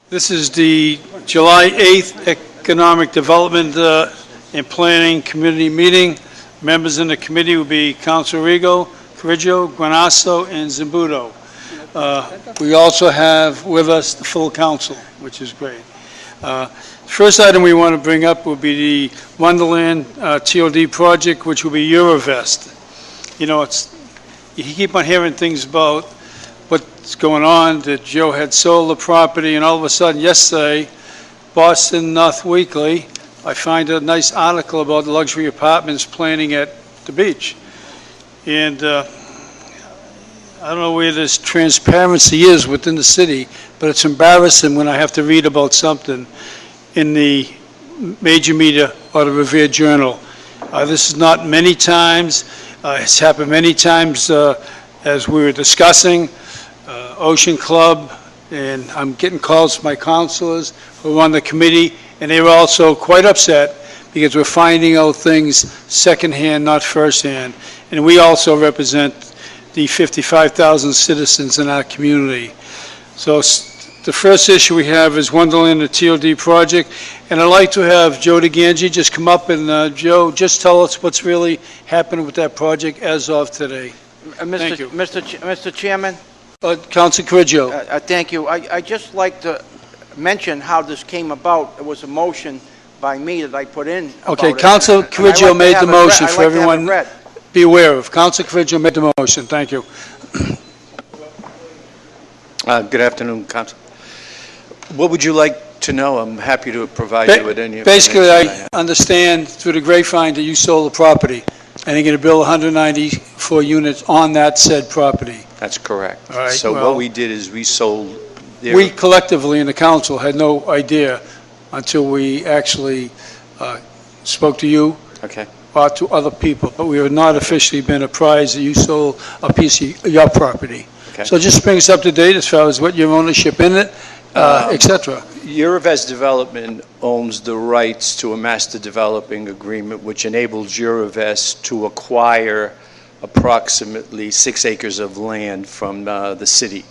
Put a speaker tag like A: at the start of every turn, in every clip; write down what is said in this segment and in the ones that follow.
A: This is the July 8th Economic Development and Planning Committee meeting. Members in the committee will be Council Rigo, Corriggio, Granasso, and Zambuto. We also have with us the full council, which is great. First item we want to bring up will be the Wonderland TOD project, which will be Eurovest. You know, you keep on hearing things about what's going on, that Joe had sold the property, and all of a sudden yesterday, Boston North Weekly, I find a nice article about luxury apartments planning at the beach. And I don't know where this transparency is within the city, but it's embarrassing when I have to read about something in the major media or the Revere Journal. This is not many times. It's happened many times as we were discussing. Ocean Club, and I'm getting calls from my councilors who are on the committee, and they were also quite upset because we're finding out things secondhand, not firsthand. And we also represent the 55,000 citizens in our community. So the first issue we have is Wonderland, the TOD project, and I'd like to have Joe DeGangi just come up and, Joe, just tell us what's really happening with that project as of today. Thank you.
B: Mr. Chairman?
A: Council Corriggio.
B: Thank you. I just like to mention how this came about. It was a motion by me that I put in.
A: Okay, Council Corriggio made the motion for everyone be aware of. Council Corriggio made the motion. Thank you.
C: Good afternoon, Council. What would you like to know? I'm happy to provide you with any.
A: Basically, I understand through the grapevine that you sold the property and you're going to build 194 units on that said property.
C: That's correct.
A: All right,
C: so
A: well,
C: what we did is we sold.
A: We collectively in the council had no idea until we actually spoke to you.
C: Okay.
A: Or to other people, but we have not officially been apprised that you sold a piece of your property.
C: Okay.
A: So just bring us up to date as far as what your ownership in it, etc.
C: Eurovest Development owns the rights to a master developing agreement which enables Eurovest to acquire approximately 6 acres of land from the city.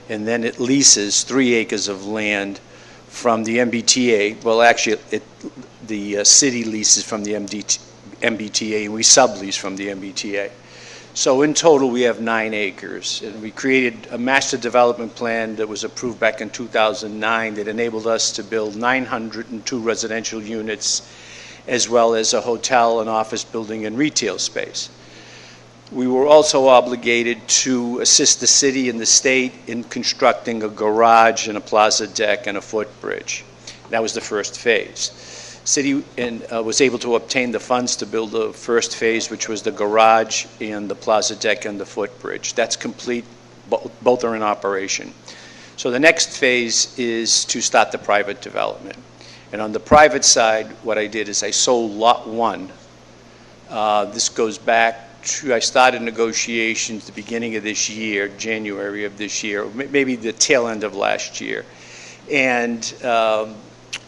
C: And then it leases 3 acres of land from the MBTA. Well, actually, the city leases from the MBTA, and we sublease from the MBTA. So in total, we have 9 acres. And we created a master development plan that was approved back in 2009 that enabled us to build 902 residential units, as well as a hotel, an office building, and retail space. We were also obligated to assist the city and the state in constructing a garage and a plaza deck and a footbridge. That was the first phase. City was able to obtain the funds to build the first phase, which was the garage and the plaza deck and the footbridge. That's complete. Both are in operation. So the next phase is to start the private development. And on the private side, what I did is I sold lot 1. This goes back to, I started negotiations at the beginning of this year, January of this year, maybe the tail end of last year. And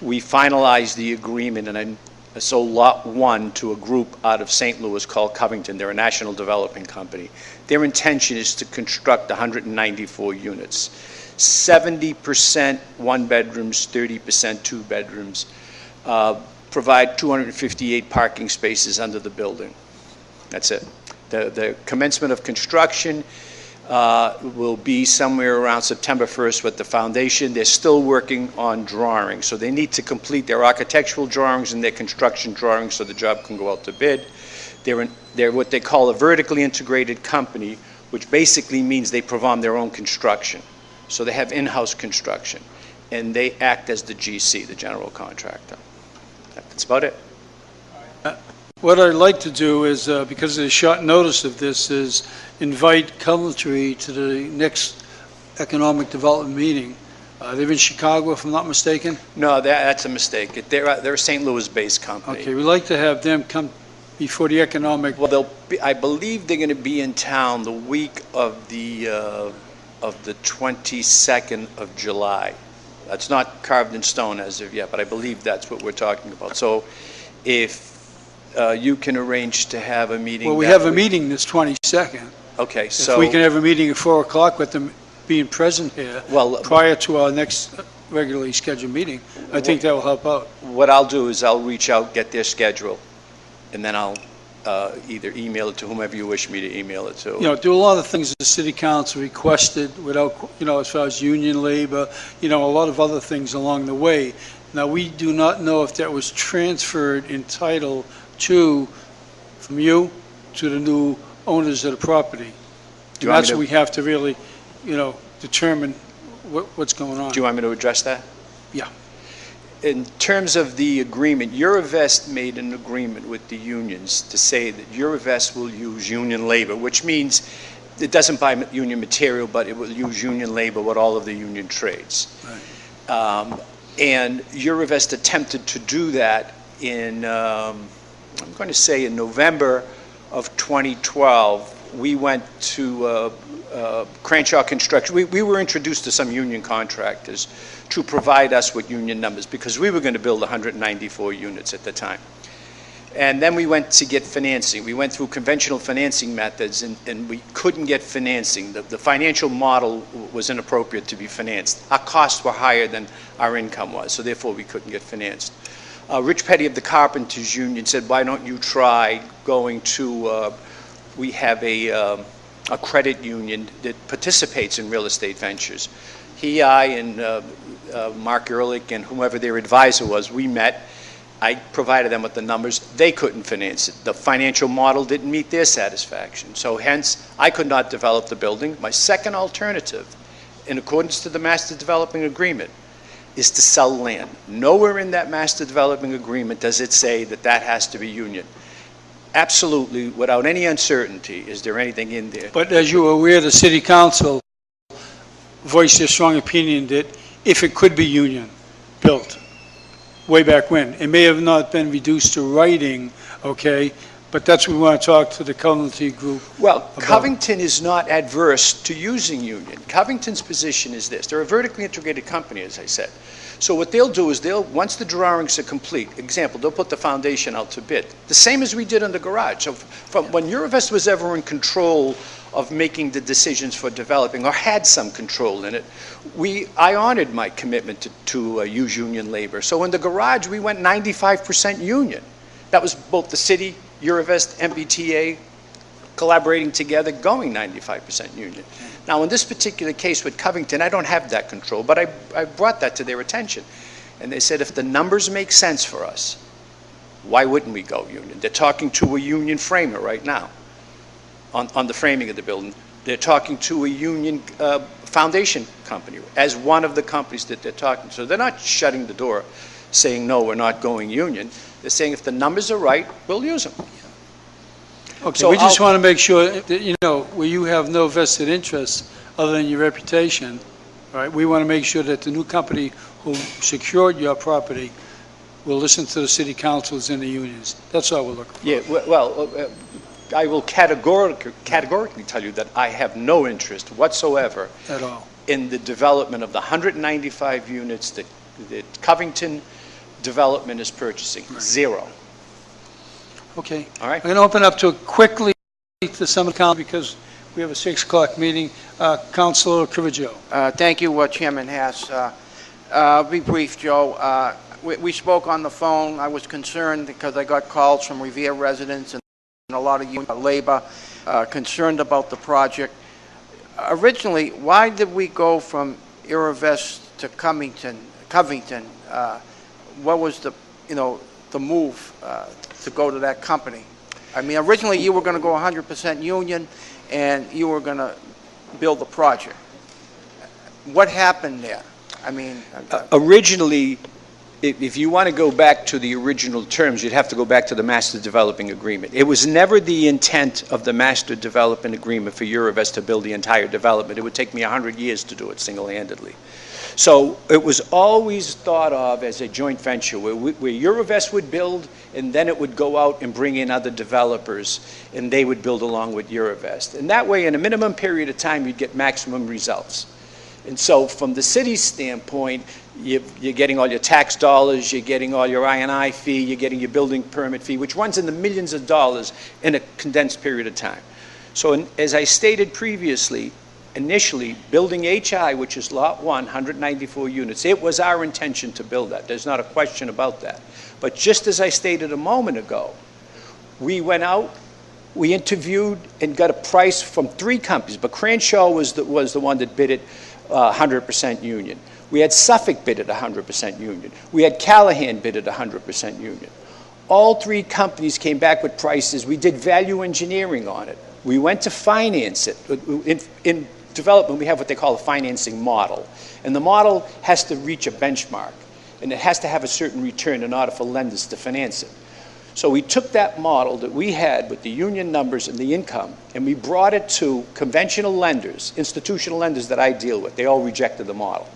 C: we finalized the agreement, and I sold lot 1 to a group out of St. Louis called Covington. They're a national developing company. Their intention is to construct 194 units. 70% 1-bedrooms, 30% 2-bedrooms, provide 258 parking spaces under the building. That's it. The commencement of construction will be somewhere around September 1st with the foundation. They're still working on drawings, so they need to complete their architectural drawings and their construction drawings so the job can go out to bid. They're what they call a vertically integrated company, which basically means they perform their own construction. So they have in-house construction, and they act as the GC, the general contractor. That's about it.
A: What I'd like to do is, because of the short notice of this, is invite Coventry to the next economic development meeting. They're in Chicago, if I'm not mistaken?
C: No, that's a mistake. They're a St. Louis-based company.
A: Okay, we'd like to have them come before the economic...
C: Well, I believe they're going to be in town the week of the 22nd of July. That's not carved in stone as of yet, but I believe that's what we're talking about. So if you can arrange to have a meeting.
A: Well, we have a meeting this 22nd.
C: Okay, so
A: if we can have a meeting at 4 o'clock with them being present here,
C: well,
A: prior to our next regularly scheduled meeting. I think that will help out.
C: What I'll do is I'll reach out, get their schedule, and then I'll either email it to whomever you wish me to email it to.
A: You know, do a lot of things the city council requested without, you know, as far as union labor, you know, a lot of other things along the way. Now, we do not know if that was transferred in title from you to the new owners of the property.
C: Do you
A: And
C: want
A: that's
C: me
A: what we
C: to-
A: have to really, you know, determine what's going on.
C: Do you want me to address that?
A: Yeah.
C: In terms of the agreement, Eurovest made an agreement with the unions to say that Eurovest will use union labor, which means it doesn't buy union material, but it will use union labor with all of the union trades. And Eurovest attempted to do that in, I'm going to say in November of 2012. We went to Crenshaw Construction. We were introduced to some union contractors to provide us with union numbers because we were going to build 194 units at the time. And then we went to get financing. We went through conventional financing methods and we couldn't get financing. The financial model was inappropriate to be financed. Our costs were higher than our income was, so therefore we couldn't get financed. Rich Petty of the Carpenters Union said, why don't you try going to, we have a credit union that participates in real estate ventures. I, and Mark Ehrlich and whomever their advisor was, we met. I provided them with the numbers. They couldn't finance it. The financial model didn't meet their satisfaction. So hence, I could not develop the building. My second alternative, in accordance to the Master Developing Agreement, is to sell land. Nowhere in that Master Developing Agreement does it say that that has to be union. Absolutely, without any uncertainty, is there anything in there.
A: But as you are aware, the city council voiced their strong opinion that if it could be union built, way back when, it may have not been reduced to writing, okay, but that's what we want to talk to the Covington group.
C: Well, Covington is not adverse to using union. Covington's position is this. They're a vertically integrated company, as I said. So what they'll do is once the drawings are complete, example, they'll put the foundation out to bid. The same as we did on the garage. So from when Eurovest was ever in control of making the decisions for developing, or had some control in it, I honored my commitment to use union labor. So in the garage, we went 95% union. That was both the city, Eurovest, MBTA, collaborating together, going 95% union. Now, in this particular case with Covington, I don't have that control, but I brought that to their attention. And they said, if the numbers make sense for us, why wouldn't we go union? They're talking to a union framer right now on the framing of the building. They're talking to a union foundation company as one of the companies that they're talking to. So they're not shutting the door saying, no, we're not going union. They're saying, if the numbers are right, we'll use them.
A: Okay,
C: So
A: we just want to make sure that, you know, where you have no vested interest other than your reputation, right? We want to make sure that the new company who secured your property will listen to the city councils and the unions. That's all we're looking for.
C: Yeah, well, I will categorically tell you that I have no interest whatsoever
A: At all.
C: in the development of the 195 units that Covington Development is purchasing. Zero.
A: Okay.
C: All right.
A: I'm going to open up to quickly to some of the council because we have a 6 o'clock meeting. Councilor Criviggio.
B: Thank you, Chairman Hass. I'll be brief, Joe. We spoke on the phone. I was concerned because I got calls from Revere residents and a lot of union labor concerned about the project. Originally, why did we go from Eurovest to Covington? What was the move to go to that company? I mean, originally you were going to go 100% union and you were going to build the project. What happened there? I mean...
C: Originally, if you want to go back to the original terms, you'd have to go back to the Master Developing Agreement. It was never the intent of the Master Development Agreement for Eurovest to build the entire development. It would take me 100 years to do it single-handedly. So it was always thought of as a joint venture where Eurovest would build and then it would go out and bring in other developers and they would build along with Eurovest. And that way, in a minimum period of time, you'd get maximum results. And so from the city's standpoint, you're getting all your tax dollars, you're getting all your I&I fee, you're getting your building permit fee, which runs in the millions of dollars in a condensed period of time. So as I stated previously, initially, building HI, which is Lot 1, 194 units, it was our intention to build that. There's not a question about that. But just as I stated a moment ago, we went out, we interviewed and got a price from 3 companies, but Crenshaw was the one that bid it 100% union. We had Suffolk bid at 100% union. We had Callahan bid at 100% union. All 3 companies came back with prices. We did value engineering on it. We went to finance it. In development, we have what they call a financing model. And the model has to reach a benchmark, and it has to have a certain return in order for lenders to finance it. So we took that model that we had with the union numbers and the income, and we brought it to conventional lenders, institutional lenders that I deal with. They all rejected the model.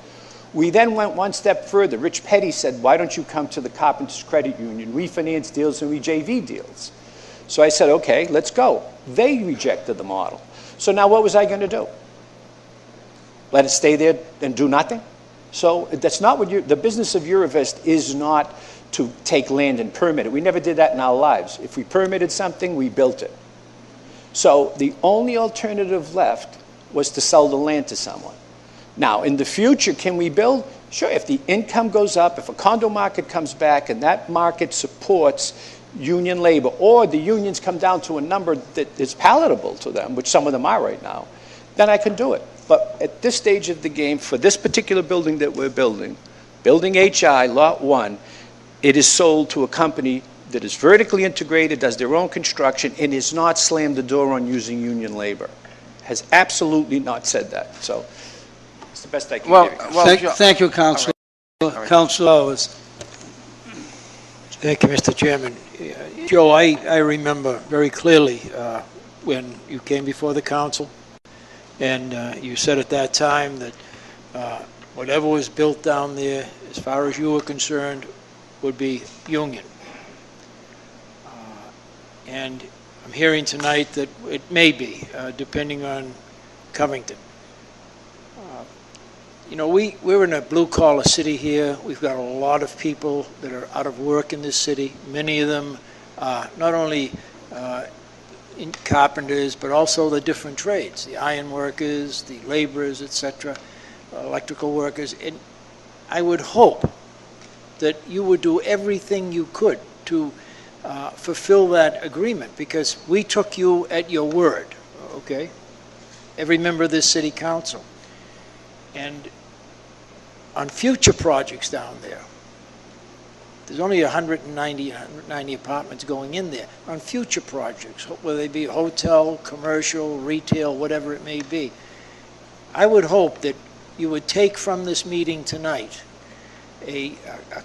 C: We then went one step further. Rich Petty said, why don't you come to the Carpenters Credit Union? We finance deals and we JV deals. So I said, okay, let's go. They rejected the model. So now what was I going to do? Let it stay there and do nothing? So that's not what the business of Eurovest is not to take land and permit it. We never did that in our lives. If we permitted something, we built it. So the only alternative left was to sell the land to someone. Now, in the future, can we build? Sure, if the income goes up, if a condo market comes back and that market supports union labor, or the unions come down to a number that is palatable to them, which some of them are right now, then I can do it. But at this stage of the game, for this particular building that we're building, Building HI, Lot 1, it is sold to a company that is vertically integrated, does their own construction, and has not slammed the door on using union labor. Has absolutely not said that. So it's the best I can give you.
A: Thank you, Councilor. Councilor Owens.
D: Thank you, Mr. Chairman. Joe, I remember very clearly when you came before the council, and you said at that time that whatever was built down there, as far as you were concerned, would be union. And I'm hearing tonight that it may be, depending on Covington. You know, we're in a blue-collar city here. We've got a lot of people that are out of work in this city. Many of them, not only in carpenters, but also the different trades, the iron workers, the laborers, etc., electrical workers. And I would hope that you would do everything you could to fulfill that agreement, because we took you at your word, okay? Every member of this city council. And on future projects down there, there's only 190 apartments going in there. On future projects, whether they be hotel, commercial, retail, whatever it may be, I would hope that you would take from this meeting tonight a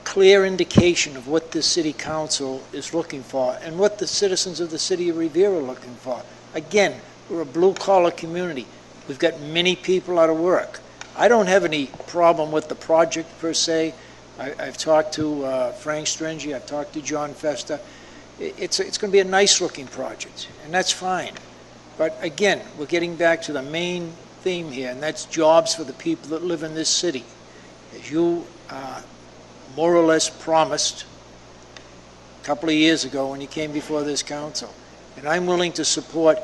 D: clear indication of what this city council is looking for and what the citizens of the city of Revere are looking for. Again, we're a blue-collar community. We've got many people out of work. I don't have any problem with the project per se. I've talked to Frank Stringy, I've talked to John Festa. It's going to be a nice-looking project, and that's fine. But again, we're getting back to the main theme here, and that's jobs for the people that live in this city. As you more or less promised a couple of years ago when you came before this council. And I'm willing to support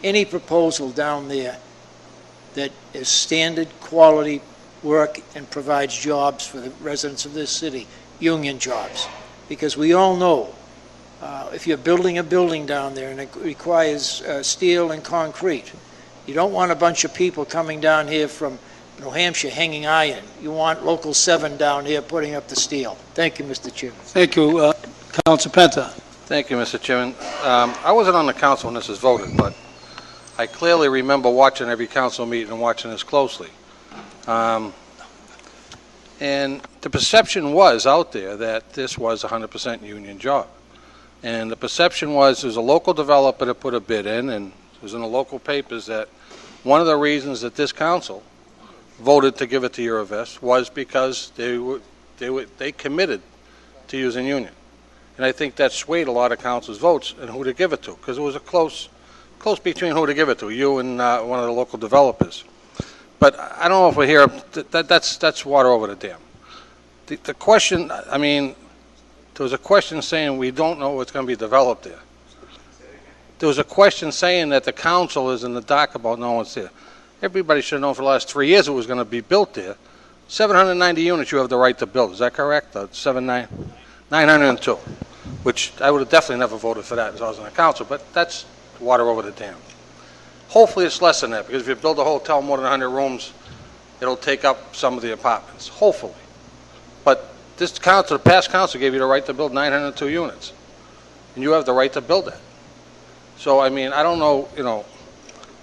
D: any proposal down there that is standard quality work and provides jobs for the residents of this city, union jobs. Because we all know if you're building a building down there and it requires steel and concrete, you don't want a bunch of people coming down here from New Hampshire hanging iron. You want Local 7 down here putting up the steel. Thank you, Mr. Chairman.
A: Thank you, Councilor Penta.
E: Thank you, Mr. Chairman. I wasn't on the council when this was voted, but I clearly remember watching every council meeting and watching this closely. And the perception was out there that this was a 100% union job. And the perception was there's a local developer that put a bid in, and it was in the local papers that one of the reasons that this council voted to give it to Eurovest was because they committed to using union. And I think that swayed a lot of council's votes and who to give it to, because it was a close between who to give it to, you and one of the local developers. But I don't know if we're here, that's water over the dam. The question, I mean, there was a question saying we don't know what's going to be developed there. There was a question saying that the council is in the dark about knowing what's there. everybody should have known for the last 3 years it was going to be built there. 790 units you have the right to build, is that correct? 902, which I would have definitely never voted for that as I was on the council, but that's water over the dam. Hopefully it's less than that, because if you build a hotel more than 100 rooms, it'll take up some of the apartments, hopefully. But this council, the past council gave you the right to build 902 units, and you have the right to build that. So, I mean, I don't know,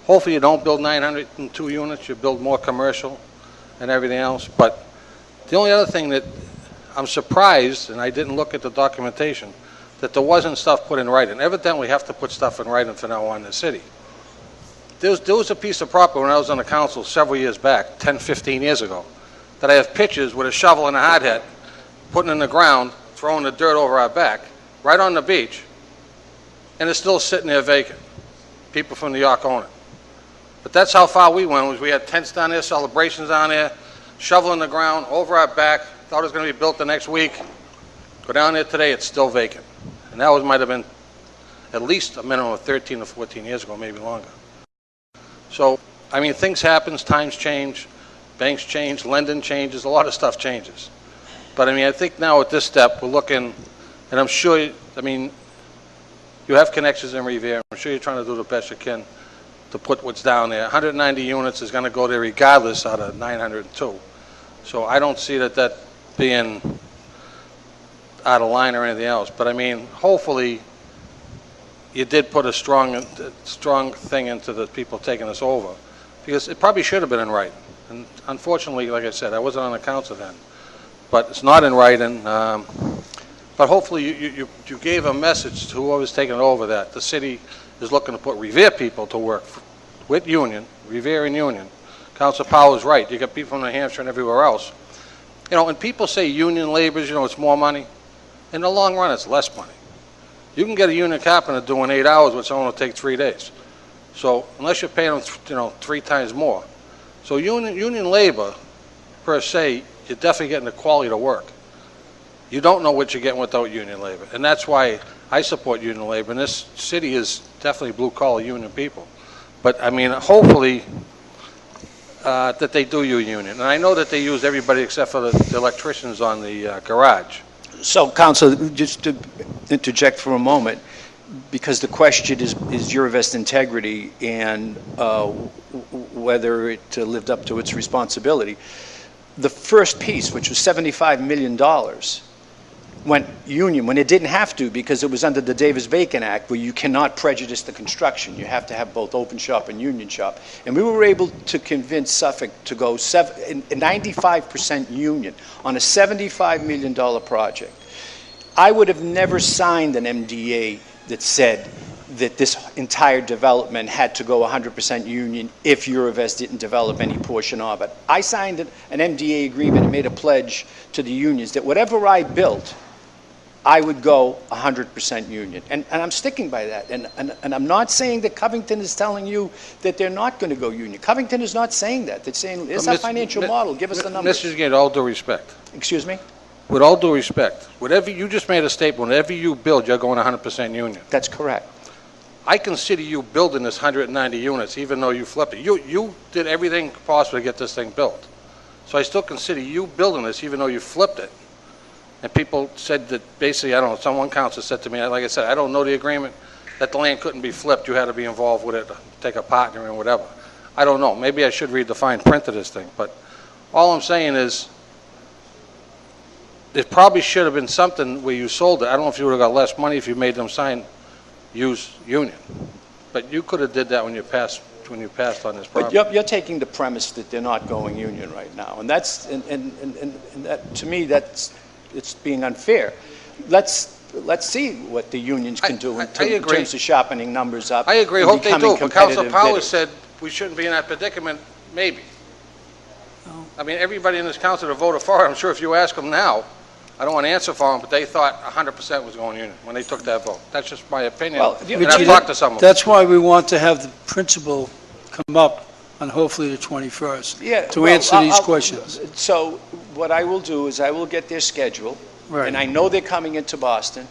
E: hopefully you don't build 902 units, you build more commercial and everything else. But the only other thing that I'm surprised, and I didn't look at the documentation, that there wasn't stuff put in writing. Evidently, we have to put stuff in writing from now on in the city. There was a piece of property when I was on the council several years back, 10, 15 years ago, that I have pictures with a shovel and a hard hat, putting in the ground, throwing the dirt over our back, right on the beach, and it's still sitting there vacant. People from New York own it. But that's how far we went, was we had tents down there, celebrations down there, shovel in the ground, over our back, thought it was going to be built the next week. Go down there today, it's still vacant. And that might have been at least a minimum of 13 or 14 years ago, maybe longer. So, I mean, things happen, times change, banks change, lending changes, a lot of stuff changes. But I mean, I think now at this step, we're looking, and I'm sure, you have connections in Revere. I'm sure you're trying to do the best you can to put what's down there. 190 units is going to go there regardless out of 902. So I don't see that being out of line or anything else. But I mean, hopefully you did put a strong thing into the people taking us over, because it probably should have been in writing. And unfortunately, like I said, I wasn't on the council then. But it's not in writing. But hopefully you gave a message to whoever's taking it over that the city is looking to put Revere people to work with Union, Revere and Union. Councilor Powell's right. You got people from New Hampshire and everywhere else. And people say union labor, it's more money. In the long run, it's less money. You can get a union carpenter doing 8 hours, which someone will take 3 days. So unless you're paying them, 3 times more. So union labor, per se, you're definitely getting the quality of work. You don't know what you're getting without union labor. And that's why I support union labor. And this city is definitely blue-collar union people. But, I mean, hopefully that they do use union. And I know that they use everybody except for the electricians on the garage.
C: So, Council, just to interject for a moment, because the question is Eurovest integrity and whether it lived up to its responsibility. The first piece, which was $75 million, went union when it didn't have to, because it was under the Davis-Bacon Act, where you cannot prejudice the construction. You have to have both open shop and union shop. And we were able to convince Suffolk to go 95% union on a $75 million project. I would have never signed an MDA that said that this entire development had to go 100% union if Eurovest didn't develop any portion of it. I signed an MDA agreement and made a pledge to the unions that whatever I built, I would go 100% union. And I'm sticking by that. And I'm not saying that Covington is telling you that they're not going to go union. Covington is not saying that. They're saying, it's our financial model. Give us the numbers.
E: Mr. Gaines, all due respect.
C: Excuse me?
E: With all due respect, whatever you just made a statement, whatever you build, you're going 100% union.
C: That's correct.
E: I consider you building this 190 units, even though you flipped it. You did everything possible to get this thing built. So I still consider you building this, even though you flipped it. And people said that basically, I don't know, one council said to me, like I said, I don't know the agreement, that the land couldn't be flipped. You had to be involved with it, take a partner and whatever. I don't know. Maybe I should read the fine print of this thing. But all I'm saying is, it probably should have been something where you sold it. I don't know if you would have got less money if you made them use union. But you could have did that when you passed on this property.
C: But you're taking the premise that they're not going union right now, and that's and that, to me, it's being unfair. Let's see what the unions can do in terms of sharpening numbers up.
E: I agree. Hope they do. But Councilor Powers said we shouldn't be in that predicament. Maybe. Oh. I mean, everybody in this council that voted for it, I'm sure if you ask them now, I don't want to answer for them, but they thought 100% was going union when they took that vote. That's just my opinion. Well, and I've talked to some of them.
A: That's why we want to have the principal come up on hopefully the 21st to answer these questions.
C: So what I will do is I will get their schedule, right, and I know they're coming into Boston,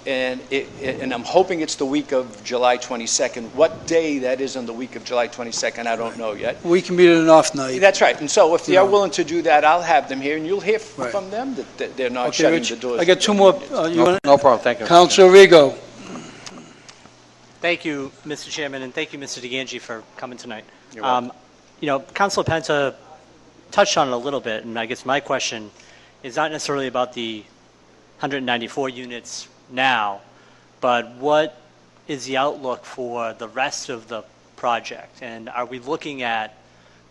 C: and and I'm hoping it's the week of July 22nd. What day that is on the week of July 22nd, I don't know yet.
A: We can meet at an off night.
C: That's right. And so if they
A: You
C: are
A: know.
C: willing to do that, I'll have them here, and you'll hear
A: Right.
C: from them that they're not
A: Okay,
C: shutting
A: Rich,
C: the doors.
A: I got two more. You want
E: No problem, thank you. Mr.
A: Councilor Rego.
F: Thank you, Mr. Chairman, and thank you, Mr. DeGangi, for coming tonight.
C: You're welcome.
F: Councilor Penta touched on it a little bit, and I guess my question is not necessarily about the 194 units now, but what is the outlook for the rest of the project? And are we looking at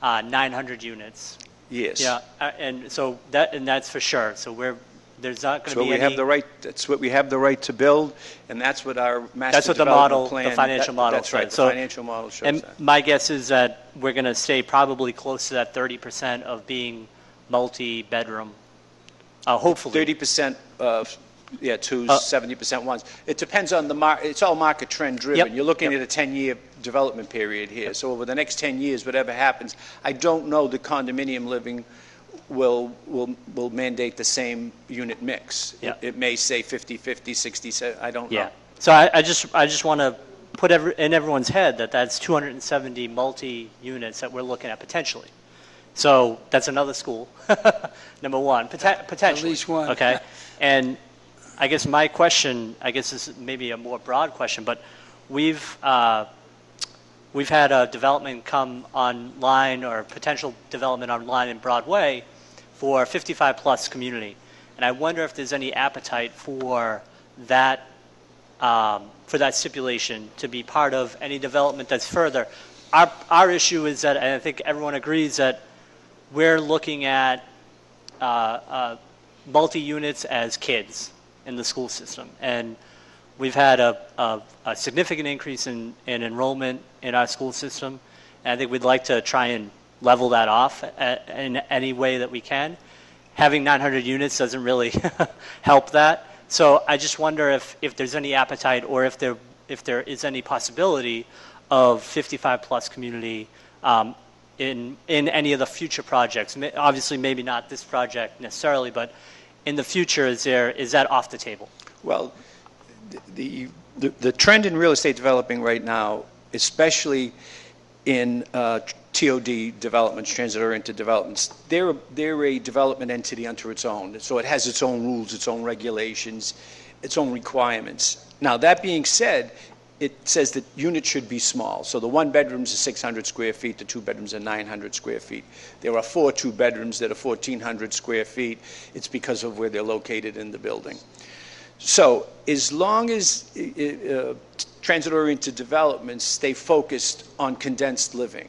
F: 900 units?
C: Yes.
F: Yeah, and so that's for sure. So there's not going
C: So
F: to be
C: we
F: any.
C: have the right, that's what we have the right to build, and that's what our master
F: That's what the
C: development
F: model,
C: plan.
F: the financial model
C: That's right,
F: says.
C: the
F: So-
C: financial model shows
F: And
C: that.
F: my guess is that we're going to stay probably close to that 30% of being multi-bedroom, hopefully.
C: 30% of, twos, 70% ones. It depends on it's all market trend driven.
F: Yep,
C: You're looking
F: yep.
C: at a 10-year development period here. So over the next 10 years, whatever happens, I don't know that condominium living will mandate the same unit mix.
F: Yeah.
C: It may say 50-50, 60, I don't know.
F: Yeah. So I just want to put in everyone's head that that's 270 multi-units that we're looking at potentially. So that's another school, number one, potentially.
A: At least one.
F: Okay. And I guess my question, this is maybe a more broad question, but we've had a development come online or potential development online in Broadway for 55-plus community. And I wonder if there's any appetite for that stipulation to be part of any development that's further. Our issue is that, and I think everyone agrees that we're looking at multi-units as kids in the school system. And we've had a significant increase in enrollment in our school system. And I think we'd like to try and level that off in any way that we can. Having 900 units doesn't really help that. So I just wonder if there's any appetite or if there is any possibility of 55-plus community in any of the future projects. Obviously, maybe not this project necessarily, but in the future, is that off the table?
C: Well, the trend in real estate developing right now, especially in TOD developments, transit-oriented developments, they're a development entity unto its own. So it has its own rules, its own regulations, its own requirements. Now, that being said, it says that units should be small. So the one bedrooms are 600 square feet, the two bedrooms are 900 square feet. There are 4 two bedrooms that are 1,400 square feet. It's because of where they're located in the building. So as long as transit-oriented developments stay focused on condensed living,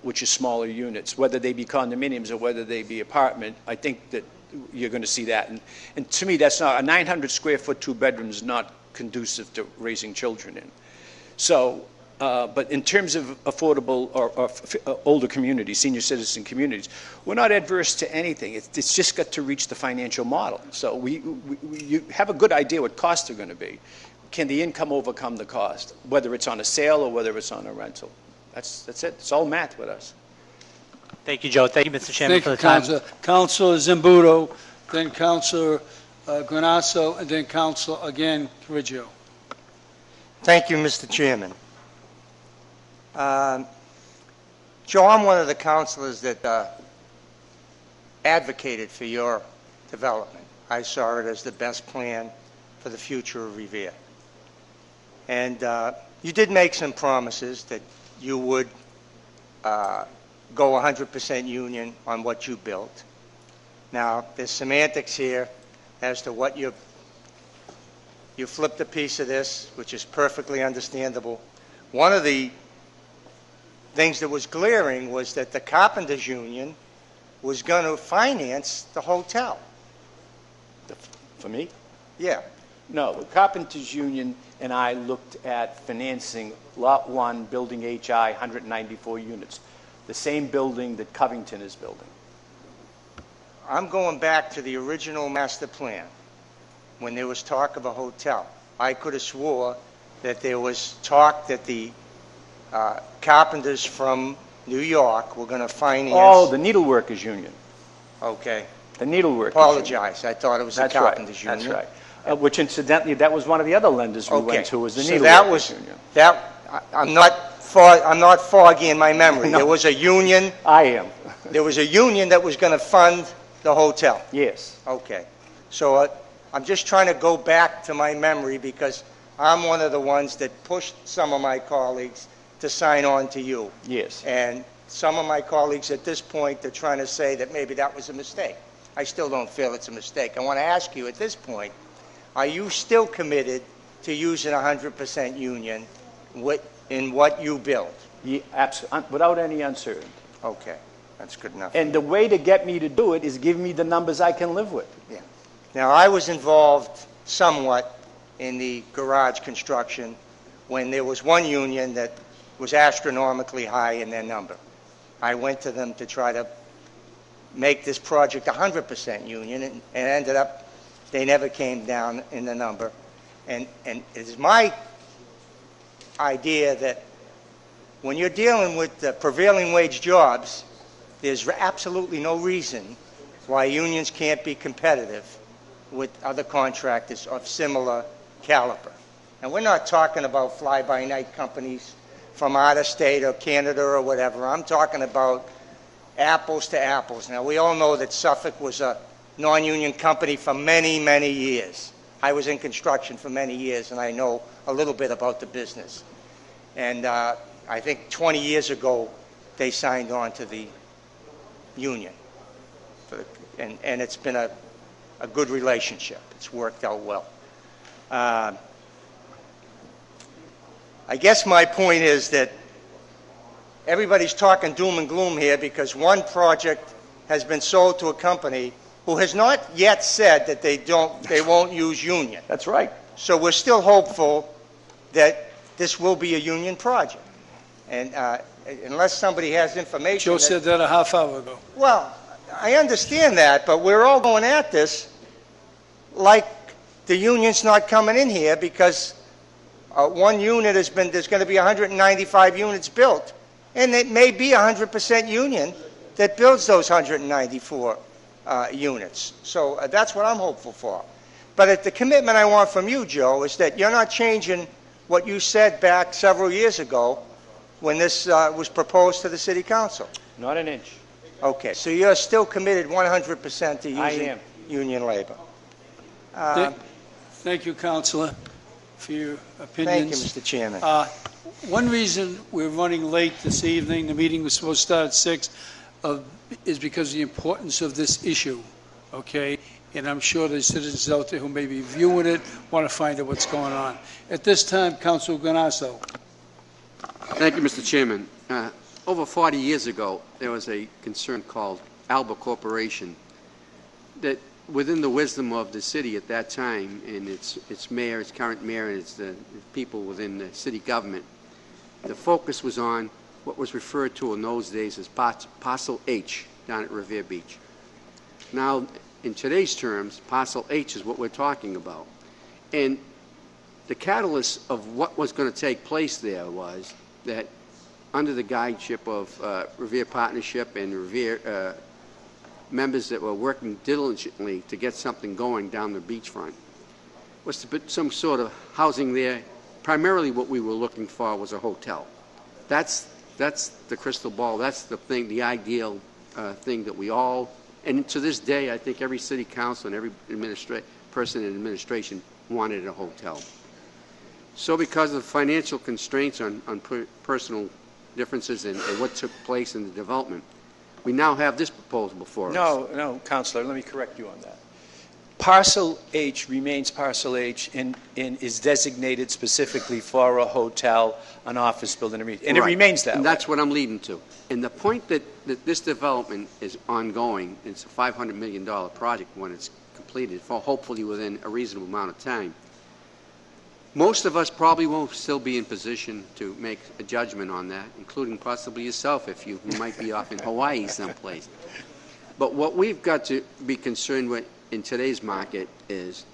C: which is smaller units, whether they be condominiums or whether they be apartment, I think that you're going to see that. And to me, that's not, a 900 square foot two bedrooms is not conducive to raising children in. So, but in terms of affordable or older communities, senior citizen communities, we're not adverse to anything. It's just got to reach the financial model. So you have a good idea what costs are going to be. Can the income overcome the cost, whether it's on a sale or whether it's on a rental? That's it. It's all math with us.
F: Thank you, Joe. Thank you, Mr. Chairman,
A: Thank
F: for
A: you,
F: the time.
A: Councilor. Councilor Zambudo, then Councilor Granasso, and then Councilor again, Corriggio.
G: Thank you, Mr. Chairman. Joe, I'm one of the councilors that advocated for your development. I saw it as the best plan for the future of Revere. And you did make some promises that you would go 100% union on what you built. Now, there's semantics here as to what you flipped a piece of this, which is perfectly understandable. One of the things that was glaring was that the Carpenters Union was going to finance the hotel.
C: For me?
G: Yeah.
C: No, the Carpenters Union and I looked at financing Lot 1, Building HI, 194 units, the same building that Covington is building.
G: I'm going back to the original master plan when there was talk of a hotel. I could have swore that there was talk that the carpenters from New York were going to finance.
C: Oh, the Needleworkers Union.
G: Okay.
C: The Needleworkers
G: Apologize. I thought it was the
C: That's
G: Carpenters
C: right.
G: Union.
C: That's right. Which incidentally, that was one of the other lenders we
G: Okay.
C: went to, was the
G: So
C: Needle
G: that
C: Workers
G: was,
C: Union.
G: I'm not foggy in my memory.
C: No.
G: There was a union,
C: I am,
G: that was going to fund the hotel.
C: yes.
G: Okay. So I'm just trying to go back to my memory because I'm one of the ones that pushed some of my colleagues to sign on to you.
C: Yes.
G: And some of my colleagues at this point are trying to say that maybe that was a mistake. I still don't feel it's a mistake. I want to ask you at this point, are you still committed to using 100% union in what you build?
C: Without any uncertainty.
G: Okay. That's good enough.
C: And the way to get me to do it is give me the numbers I can live with.
G: Yeah. Now, I was involved somewhat in the garage construction when there was one union that was astronomically high in their number. I went to them to try to make this project 100% union, and ended up, they never came down in the number. And it is my idea that when you're dealing with prevailing wage jobs, there's absolutely no reason why unions can't be competitive with other contractors of similar caliber. And we're not talking about fly-by-night companies from out of state or Canada or whatever. I'm talking about apples to apples. Now, we all know that Suffolk was a non-union company for many, many years. I was in construction for many years, and I know a little bit about the business. And I think 20 years ago, they signed on to the union. And it's been a good relationship. It's worked out well. I guess my point is that everybody's talking doom and gloom here because one project has been sold to a company who has not yet said that they won't use union.
C: That's right.
G: So we're still hopeful that this will be a union project. And unless somebody has information.
A: Joe said that a half hour ago.
G: Well, I understand that, but we're all going at this like the union's not coming in here because one unit there's going to be 195 units built. And it may be 100% union that builds those 194 units. So that's what I'm hopeful for. But the commitment I want from you, Joe, is that you're not changing what you said back several years ago when this was proposed to the City Council.
C: Not an inch.
G: Okay, so you're still committed 100% to using union labor.
A: Thank you, Councilor, for your
G: Thank you,
A: opinions.
G: Mr. Chairman.
A: One reason we're running late this evening, the meeting was supposed to start at 6, is because of the importance of this issue, okay? And I'm sure there's citizens out there who may be viewing it, want to find out what's going on. At this time, Councilor Granasso.
H: Thank you, Mr. Chairman. Over 40 years ago, there was a concern called Alba Corporation that, within the wisdom of the city at that time, and its mayor, its current mayor, and the people within the city government, the focus was on what was referred to in those days as Parcel H down at Revere Beach. Now, in today's terms, Parcel H is what we're talking about. And the catalyst of what was going to take place there was that under the guideship of Revere Partnership and Revere members that were working diligently to get something going down the beachfront, was to put some sort of housing there. Primarily what we were looking for was a hotel. That's the crystal ball. That's the thing, the ideal thing that we all, and to this day, I think every city council and every person in administration wanted a hotel. So because of financial constraints on personal differences and what took place in the development, we now have this proposal before us.
C: No, Counselor, let me correct you on that. Parcel H remains Parcel H and is designated specifically for a hotel, an office building, and it
H: Right.
C: remains that
H: And
C: way.
H: that's what I'm leading to. And the point that this development is ongoing, it's a $500 million project when it's completed, hopefully within a reasonable amount of time. Most of us probably won't still be in position to make a judgment on that, including possibly yourself if you might be off in Hawaii someplace. But what we've got to be concerned with in today's market is,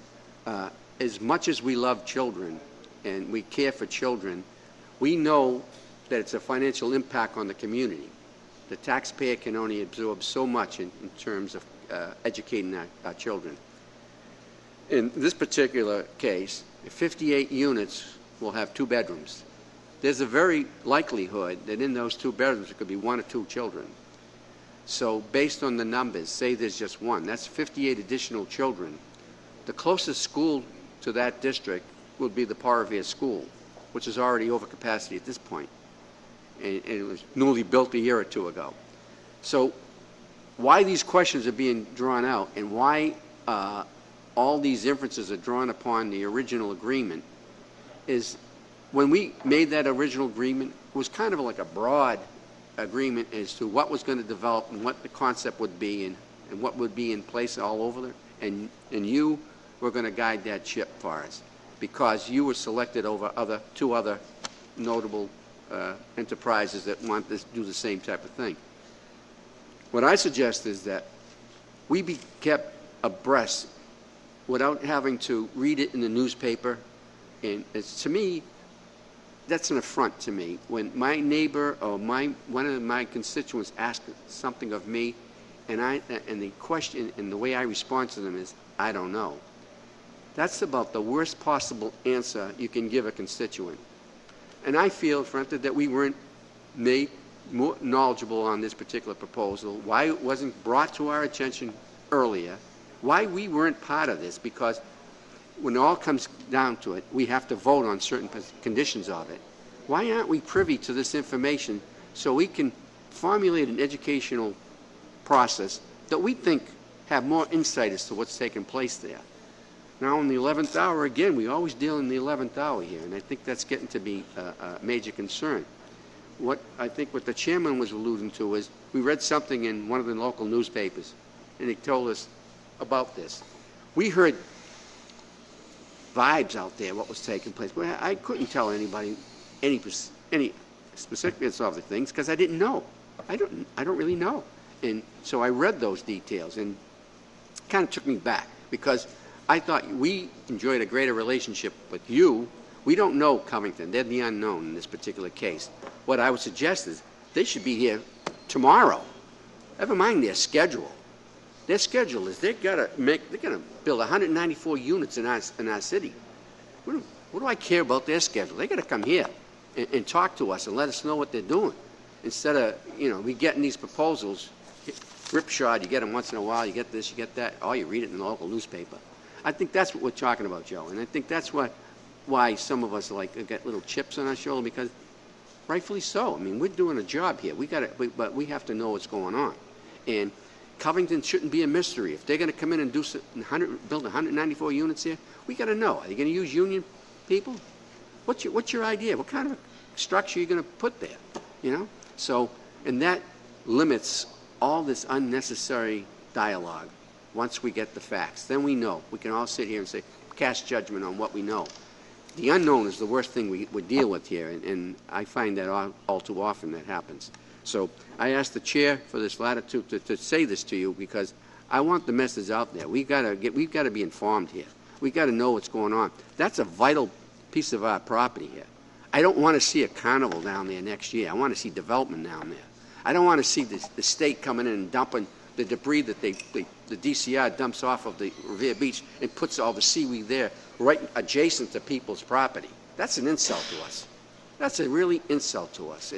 H: as much as we love children and we care for children, we know that it's a financial impact on the community. The taxpayer can only absorb so much in terms of educating our children. in this particular case, 58 units will have 2 bedrooms. There's a very likelihood that in those 2 bedrooms there could be 1 or 2 children. So based on the numbers, say there's just 1, that's 58 additional children. The closest school to that district would be the Paul Revere School, which is already over capacity at this point. And it was newly built a year or 2 ago. So why these questions are being drawn out and why all these inferences are drawn upon the original agreement is when we made that original agreement, it was kind of like a broad agreement as to what was going to develop and what the concept would be and what would be in place all over there. And you were going to guide that ship for us because you were selected over 2 other notable enterprises that want to do the same type of thing. What I suggest is that we be kept abreast without having to read it in the newspaper. And to me, that's an affront to me. When my neighbor or one of my constituents asks something of me, and the question and the way I respond to them is, I don't know. That's about the worst possible answer you can give a constituent. And I feel, frankly, that we weren't made more knowledgeable on this particular proposal, why it wasn't brought to our attention earlier, why we weren't part of this, because when it all comes down to it, we have to vote on certain conditions of it. Why aren't we privy to this information so we can formulate an educational process that we think have more insight as to what's taking place there? Now, in the 11th hour, again, we always deal in the 11th hour here, and I think that's getting to be a major concern. What I think what the chairman was alluding to is we read something in one of the local newspapers, and he told us about this. We heard vibes out there, what was taking place. Well, I couldn't tell anybody any specifics of the things because I didn't know. I don't really know. And so I read those details, and it kind of took me back because I thought we enjoyed a greater relationship with you. We don't know Covington. They're the unknown in this particular case. What I would suggest is they should be here tomorrow. Never mind their schedule. Their schedule is they're going to build 194 units in our city. What do I care about their schedule? They got to come here and talk to us and let us know what they're doing. Instead of, we getting these proposals, ripshod, you get them once in a while, you get this, you get that, or you read it in the local newspaper. I think that's what we're talking about, Joe, and I think that's why some of us get little chips on our shoulder, because rightfully so. I mean, we're doing a job here. But we have to know what's going on. And Covington shouldn't be a mystery. If they're going to come in and build 194 units here, we got to know. Are they going to use union people? What's your idea? What kind of structure are you going to put there? So, and that limits all this unnecessary dialogue. Once we get the facts, then we know. We can all sit here and say, cast judgment on what we know. The unknown is the worst thing we deal with here, and I find that all too often that happens. So I asked the chair for this latitude to say this to you because I want the message out there. We've got to be informed here. We've got to know what's going on. That's a vital piece of our property here. I don't want to see a carnival down there next year. I want to see development down there. I don't want to see the state coming in and dumping the debris that the DCR dumps off of the Revere Beach and puts all the seaweed there right adjacent to people's property. That's an insult to us. That's a really insult to us.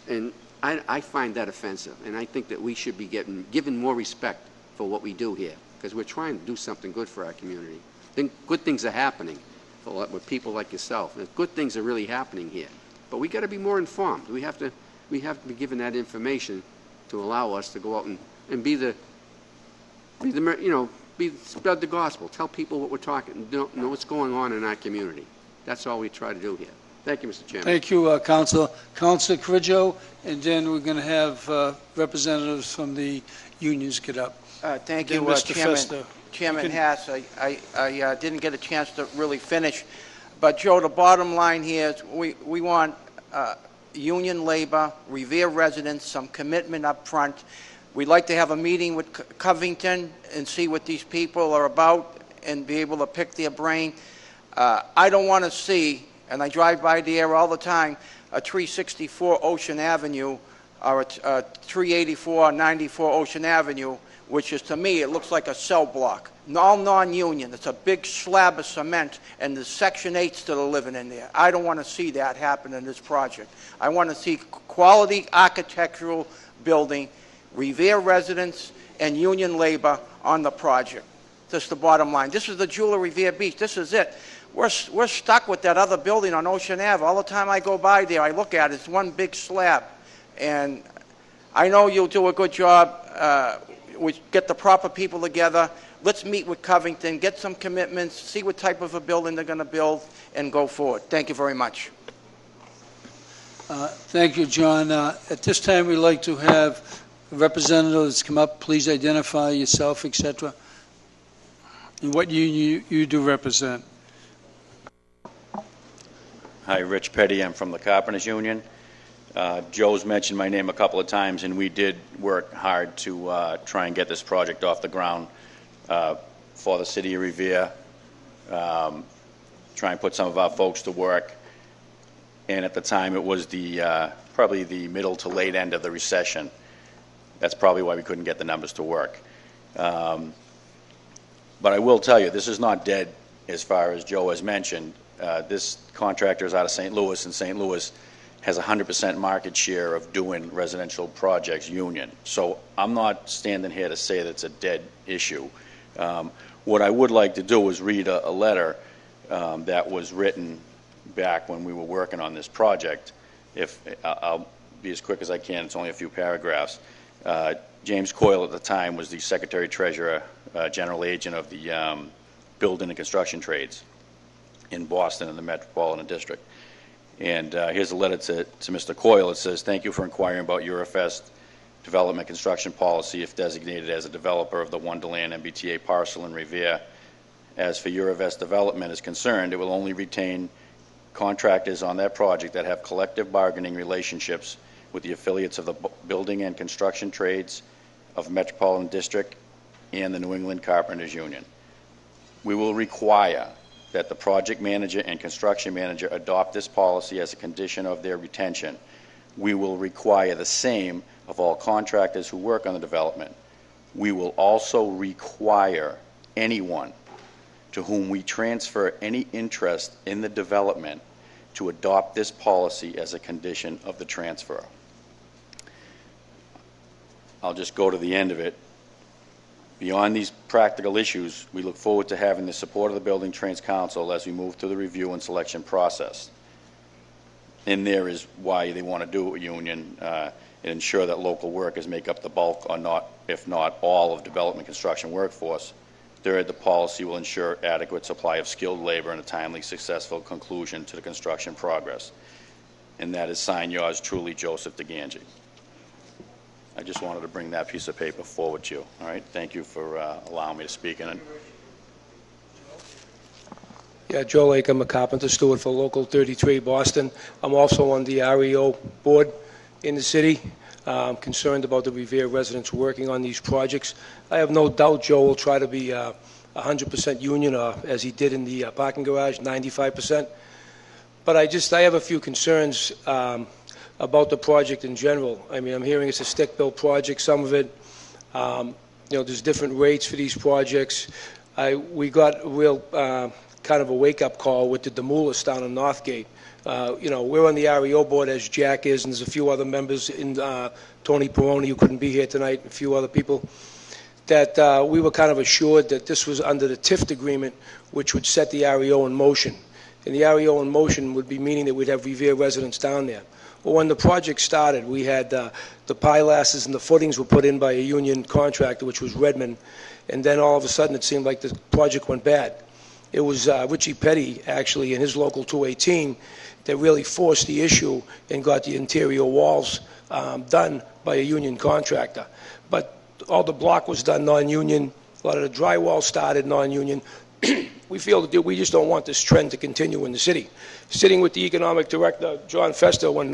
H: And I find that offensive. And I think that we should be given more respect for what we do here because we're trying to do something good for our community. Good things are happening with people like yourself. Good things are really happening here. But we got to be more informed. We have to be given that information to allow us to go out and spread the gospel, tell people what we're talking, know what's going on in our community. That's all we try to do here. Thank you, Mr. Chairman.
A: Thank you, Councilor. Councilor Corriggio, and then we're going to have representatives from the unions get up.
B: Thank
A: Then
B: you,
A: Mr.
B: Chairman.
A: Festa.
B: Chairman Hass, I didn't get a chance to really finish, but Joe, the bottom line here is we want union labor, Revere residents, some commitment up front. We'd like to have a meeting with Covington and see what these people are about and be able to pick their brain. I don't want to see, and I drive by there all the time, a 364 Ocean Avenue or a 384 or 94 Ocean Avenue which is, to me, it looks like a cell block. All non-union. It's a big slab of cement, and there's Section 8s that are living in there. I don't want to see that happen in this project. I want to see quality architectural building, Revere residents, and union labor on the project. That's the bottom line. This is the Jewel of Revere Beach. This is it. We're stuck with that other building on Ocean Ave. All the time I go by there, I look at it. It's one big slab. And I know you'll do a good job. We get the proper people together. Let's meet with Covington, get some commitments, see what type of a building they're going to build, and go forward. Thank you very much.
A: Thank you, John. At this time, we'd like to have representatives come up. Please identify yourself, etc., and what you do represent.
I: Hi, Rich Petty. I'm from the Carpenters Union. Joe's mentioned my name a couple of times, and we did work hard to try and get this project off the ground for the city of Revere, try and put some of our folks to work. And at the time, it was the probably the middle to late end of the recession. That's probably why we couldn't get the numbers to work. But I will tell you, this is not dead as far as Joe has mentioned. This contractor is out of St. Louis, and St. Louis has 100% market share of doing residential projects union. So I'm not standing here to say that it's a dead issue. What I would like to do is read a letter that was written back when we were working on this project. I'll be as quick as I can. It's only a few paragraphs. James Coyle at the time was the Secretary-Treasurer, General Agent of the Building and Construction Trades in Boston in the Metropolitan District. And here's a letter to Mr. Coyle. It says, "Thank you for inquiring about Eurofest development construction policy if designated as a developer of the Wonderland MBTA parcel in Revere. As for Eurovest development is concerned, it will only retain contractors on that project that have collective bargaining relationships with the affiliates of the Building and Construction Trades of Metropolitan District and the New England Carpenters Union. We will require that the project manager and construction manager adopt this policy as a condition of their retention. We will require the same of all contractors who work on the development. We will also require anyone to whom we transfer any interest in the development to adopt this policy as a condition of the transfer." I'll just go to the end of it. Beyond these practical issues, we look forward to having the support of the Building Trades Council as we move through the review and selection process. In there is why they want to do a union and ensure that local workers make up the bulk, or not, if not all, of development construction workforce. Third, the policy will ensure adequate supply of skilled labor and a timely, successful conclusion to the construction progress. And that is signed yours truly, Joseph DeGangi. I just wanted to bring that piece of paper forward to you. All right, thank you for allowing me to speak.
J: Yeah, Joe Lake, I'm a carpenter steward for Local 33 Boston. I'm also on the REO board in the city. I'm concerned about the Revere residents working on these projects. I have no doubt Joe will try to be 100% union, as he did in the parking garage, 95%. But I have a few concerns about the project in general. I mean, I'm hearing it's a stick-built project, some of it. There's different rates for these projects. We got a real kind of a wake-up call with the Demoulas down in Northgate. We're on the REO board, as Jack is, and there's a few other members, in Tony Peroni, who couldn't be here tonight, a few other people, that we were kind of assured that this was under the TIFT agreement, which would set the REO in motion. And the REO in motion would be meaning that we'd have Revere residents down there. Well, when the project started, we had the pilasters and the footings were put in by a union contractor, which was Redmond, and then all of a sudden it seemed like the project went bad. It was Richie Petty, actually, in his Local 218, that really forced the issue and got the interior walls done by a union contractor. But all the block was done non-union. A lot of the drywall started non-union. We feel that we just don't want this trend to continue in the city. Sitting with the economic director, John Fester, when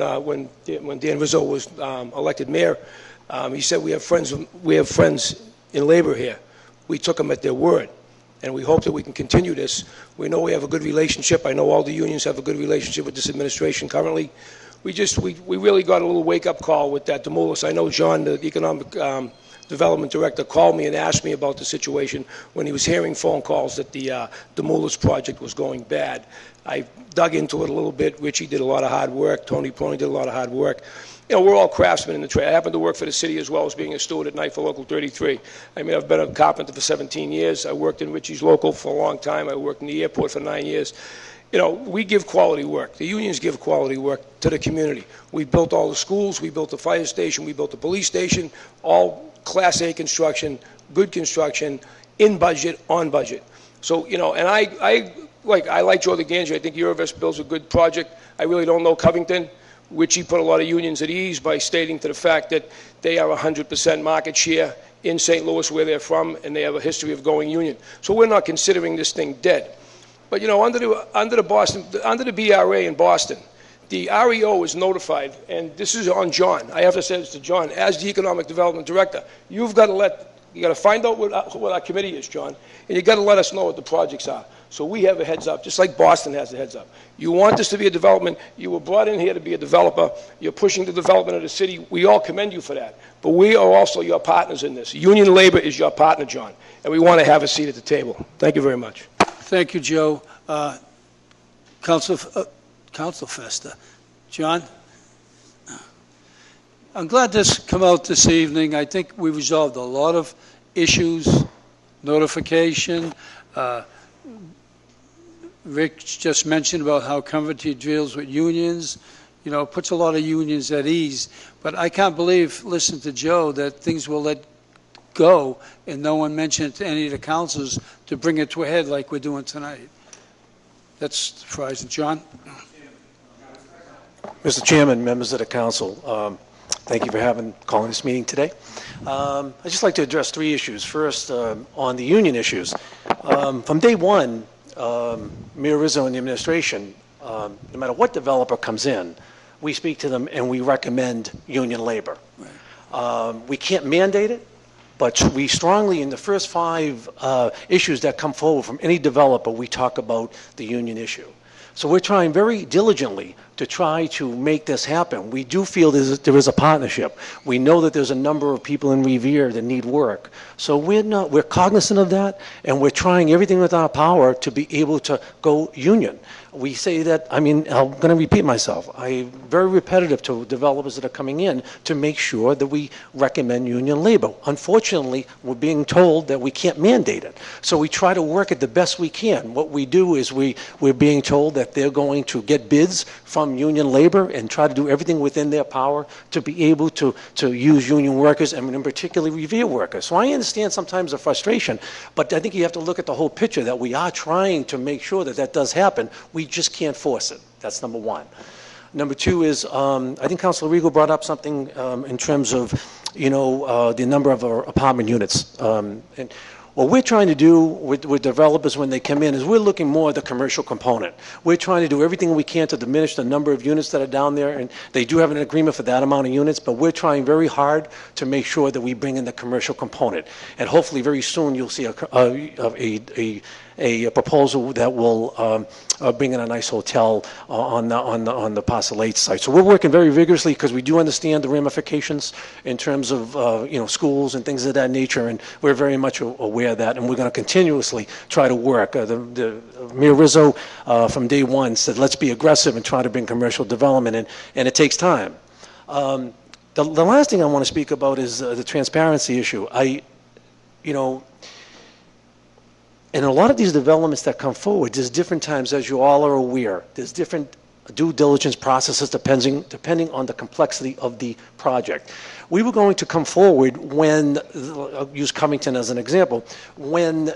J: Dan Rizzo was elected mayor, he said we have friends in labor here. We took them at their word, and we hope that we can continue this. We know we have a good relationship. I know all the unions have a good relationship with this administration currently. we really got a little wake-up call with that Demoulas. I know John, the economic development director, called me and asked me about the situation when he was hearing phone calls that the Demoulas project was going bad. I dug into it a little bit. Richie did a lot of hard work. Tony Pony did a lot of hard work. You know, we're all craftsmen in the trade. I happen to work for the city as well as being a steward at night for Local 33. I mean, I've been a carpenter for 17 years. I worked in Richie's Local for a long time. I worked in the airport for 9 years. You know, we give quality work. The unions give quality work to the community. We built all the schools. We built the fire station. We built the police station, all Class A construction, good construction, in budget, on budget. So, you know, and I like Joe DeGangi. I think Eurovest builds a good project. I really don't know Covington, which he put a lot of unions at ease by stating to the fact that they are 100% market share in St. Louis where they're from, and they have a history of going union. So we're not considering this thing dead. But, you know, under the BRA in Boston, the REO is notified, and this is on John. I have to say this to John, as the Economic Development Director. You got to find out what our committee is, John, and you got to let us know what the projects are. So we have a heads up, just like Boston has a heads up. You want this to be a development. You were brought in here to be a developer. You're pushing the development of the city. We all commend you for that. But we are also your partners in this. Union labor is your partner, John, and we want to have a seat at the table. Thank you very much.
A: Thank you, Joe. Council Festa. John? I'm glad this come out this evening. I think we resolved a lot of issues, notification. Rick just mentioned about how Covington deals with unions. You know, puts a lot of unions at ease. But I can't believe, listen to Joe, that things will let go and no one mentioned it to any of the councils to bring it to a head like we're doing tonight. That's surprising. John?
K: Mr. Chairman, members of the council, thank you for calling this meeting today. I'd just like to address three issues. First, on the union issues. From day one, Mayor Rizzo and the administration, no matter what developer comes in, we speak to them and we recommend union labor. Right. We can't mandate it, but we strongly, in the first 5 issues that come forward from any developer, we talk about the union issue. So we're trying very diligently to try to make this happen. We do feel there is a partnership. We know that there's a number of people in Revere that need work. So we're cognizant of that, and we're trying everything within our power to be able to go union. We say that, I mean, I'm going to repeat myself. I'm very repetitive to developers that are coming in to make sure that we recommend union labor. Unfortunately, we're being told that we can't mandate it. So we try to work it the best we can. What we do is we're being told that they're going to get bids from union labor and try to do everything within their power to be able to use union workers, and in particular Revere workers. So I understand sometimes the frustration, but I think you have to look at the whole picture, that we are trying to make sure that that does happen. We just can't force it. That's number one. Number two is, I think Councilor Rigo brought up something in terms of, you know, the number of apartment units. And what we're trying to do with developers when they come in is we're looking more at the commercial component. We're trying to do everything we can to diminish the number of units that are down there, and they do have an agreement for that amount of units, but we're trying very hard to make sure that we bring in the commercial component. And hopefully very soon you'll see a proposal that will bring in a nice hotel on the Parcel 8 site. So we're working very vigorously because we do understand the ramifications in terms of you know, schools and things of that nature, and we're very much aware of that, and we're going to continuously try to work. The Mayor Rizzo from day one said, let's be aggressive and try to bring commercial development in, and it takes time. The last thing I want to speak about is the transparency issue. You know, in a lot of these developments that come forward, there's different times, as you all are aware, there's different due diligence processes depending on the complexity of the project. We were going to come forward when, I'll use Covington as an example, when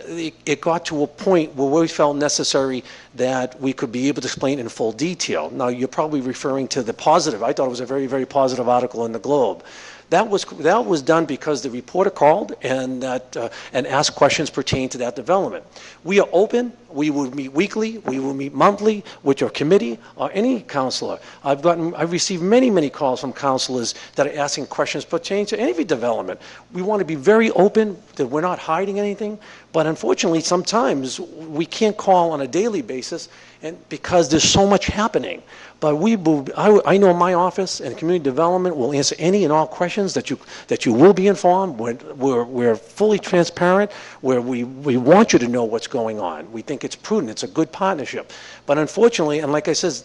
K: it got to a point where we felt necessary that we could be able to explain in full detail. Now, you're probably referring to the positive. I thought it was a very, very positive article in the Globe. That was done because the reporter called and asked questions pertaining to that development. We are open We will meet weekly, we will meet monthly with your committee or any counselor. I've received many, many calls from counselors that are asking questions pertaining to any development. We want to be very open, that we're not hiding anything, but unfortunately, sometimes we can't call on a daily basis and because there's so much happening. But I know my office and community development will answer any and all questions that you will be informed. We're fully transparent, where we want you to know what's going on. We think it's prudent. It's a good partnership. But unfortunately, and like I said,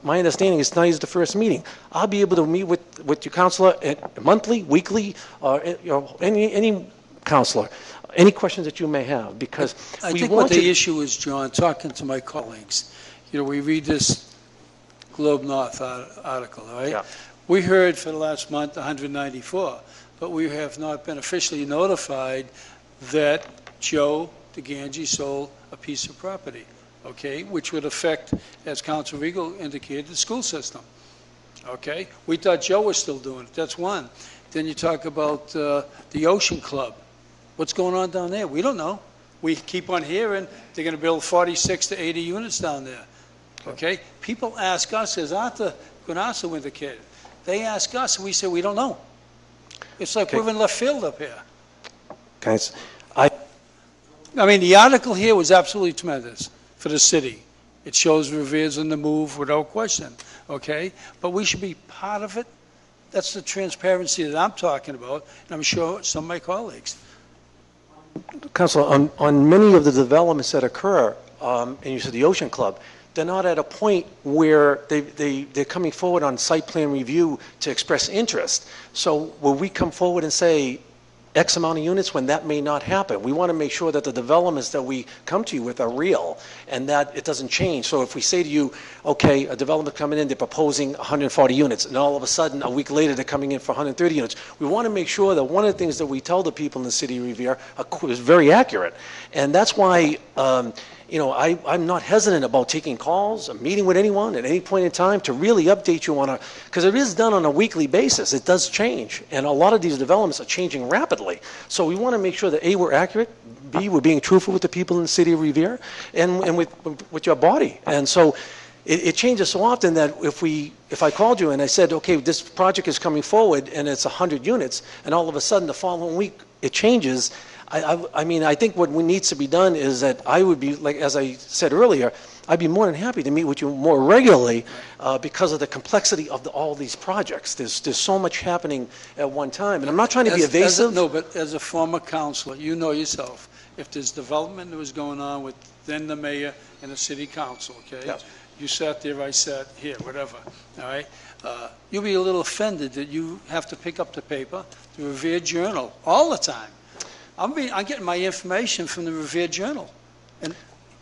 K: my understanding is tonight is the first meeting. I'll be able to meet with your counselor monthly, weekly, any counselor. Any questions that you may have, because
A: I think what the issue is, John, talking to my colleagues, we read this Globe North article, right?
K: Yeah.
A: We heard for the last month 194, but we have not been officially notified that Joe DeGangi sold a piece of property, okay, which would affect, as Council Regal indicated, the school system, okay? We thought Joe was still doing it. That's one. Then you talk about the Ocean Club. What's going on down there? We don't know. We keep on hearing they're going to build 46 to 80 units down there. Okay? People ask us, as Arthur Guanasso indicated, they ask us, and we say, we don't know. It's like we're in left field up here.
K: Guys,
A: I mean, the article here was absolutely tremendous for the city. It shows Revere's on the move without question. Okay? But we should be part of it. That's the transparency that I'm talking about, and I'm sure some of my colleagues.
K: Councilor, on many of the developments that occur, and you said the Ocean Club, they're not at a point where they're coming forward on site plan review to express interest. So will we come forward and say X amount of units when that may not happen? We want to make sure that the developments that we come to you with are real and that it doesn't change. So if we say to you, okay, a development coming in, they're proposing 140 units, and all of a sudden, a week later, they're coming in for 130 units, we want to make sure that one of the things that we tell the people in the city of Revere is very accurate. And that's why I'm not hesitant about taking calls, a meeting with anyone at any point in time to really update you on because it is done on a weekly basis. It does change. And a lot of these developments are changing rapidly. So we want to make sure that A, we're accurate, B, we're being truthful with the people in the city of Revere, and with your body. And so it changes so often that if I called you and I said, okay, this project is coming forward and it's 100 units, and all of a sudden the following week it changes, I mean, I think what needs to be done is that I would be, like as I said earlier, I'd be more than happy to meet with you more regularly because of the complexity of all these projects. There's so much happening at one time, and I'm not trying to be evasive.
A: No, but as a former councilor, you know yourself, if there's development that was going on with then the mayor and the city council, okay?
K: Yes.
A: You sat there, I sat here, whatever, all right? You'll be a little offended that you have to pick up the paper, the Revere Journal, all the time. I'm getting my information from the Revere Journal. And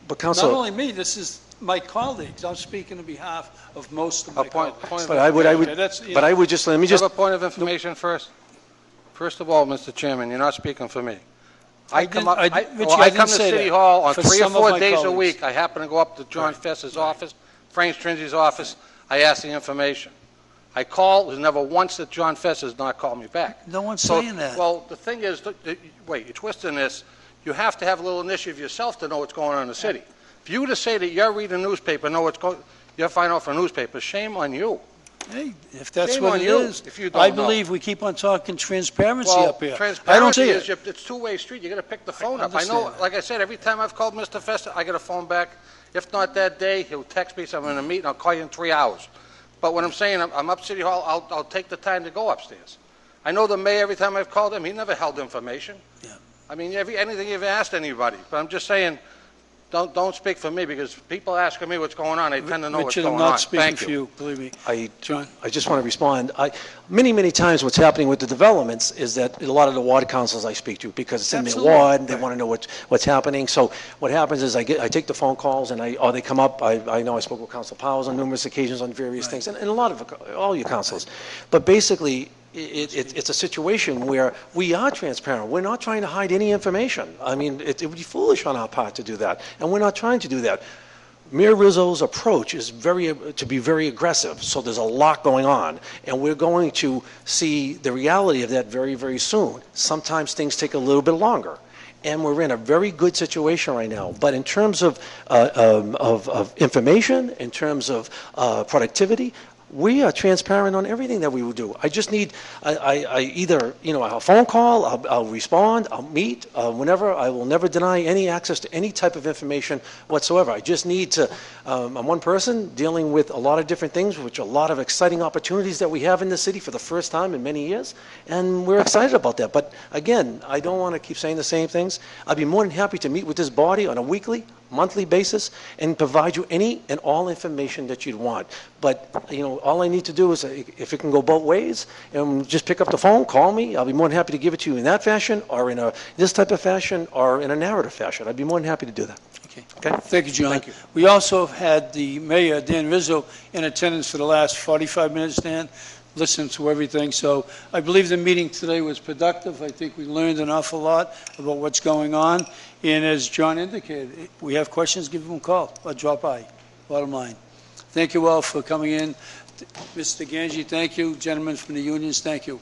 K: but Councilor,
A: not only me, this is my colleagues. I'm speaking on behalf of most of my colleagues.
K: but I would just let me just
E: have a point of information first. First of all, Mr. Chairman, you're not speaking for me. I come to City Hall on 3 or 4 days a week. I happen to go up to John Fess's office, Frank Stringy's office. I ask the information. I call. There's never once that John Fess has not called me back.
A: No one's saying that.
E: Well, the thing is, wait, you're twisting this. You have to have a little initiative yourself to know what's going on in the city. For you to say that you're reading a newspaper, know what's going, you're finding out from a newspaper, shame on you.
A: Hey, if that's
E: Shame
A: what
E: on
A: it
E: you
A: is,
E: if you don't
A: I
E: know.
A: believe we keep on talking transparency
E: Well,
A: up here.
E: transparency
A: I don't see
E: is
A: it.
E: it's two-way street. You got to pick the phone up. I
A: understand
E: know,
A: that.
E: like I said, every time I've called Mr. Fester, I get a phone back. If not that day, he'll text me, so I'm in a meeting. I'll call you in 3 hours. But when I'm saying I'm up City Hall, I'll take the time to go upstairs. I know the mayor. Every time I've called him, he never held information.
A: Yeah.
E: I mean, anything you've asked anybody. But I'm just saying, don't speak for me, because people asking me what's going on, they tend to know what's
A: Richard,
E: going
A: I'm not
E: on.
A: speaking
E: Thank
A: for
E: you.
A: you, believe me. John?
K: I just want to respond. Many times what's happening with the developments is that a lot of the ward councils I speak to, because it's in their
A: Absolutely.
K: ward, they want to know what's happening. So what happens is I take the phone calls and or they come up. I know I spoke with Council Powers on numerous occasions on various things, and a lot of all your councils. But basically, it's a situation where we are transparent. We're not trying to hide any information. I mean, it would be foolish on our part to do that, and we're not trying to do that. Mayor Rizzo's approach is to be very aggressive, so there's a lot going on, and we're going to see the reality of that very, very soon. Sometimes things take a little bit longer, and we're in a very good situation right now. But in terms of information, in terms of productivity, we are transparent on everything that we will do. I just need, I either, a phone call, I'll respond, I'll meet, whenever. I will never deny any access to any type of information whatsoever. I just need to, I'm one person dealing with a lot of different things, which are a lot of exciting opportunities that we have in the city for the first time in many years, and we're excited about that. But again, I don't want to keep saying the same things. I'd be more than happy to meet with this body on a weekly, monthly basis and provide you any and all information that you'd want. But, all I need to do is, if it can go both ways, and just pick up the phone, call me. I'll be more than happy to give it to you in that fashion, or in this type of fashion, or in a narrative fashion. I'd be more than happy to do that.
A: Okay.
K: Okay?
A: Thank you, John.
K: Thank you.
A: We also had the mayor, Dan Rizzo, in attendance for the last 45 minutes, Dan, listened to everything. So I believe the meeting today was productive. I think we learned an awful lot about what's going on. And as John indicated, if we have questions, give him a call or drop by, bottom line. Thank you all for coming in. Mr. Ganji, thank you. Gentlemen from the unions, thank you.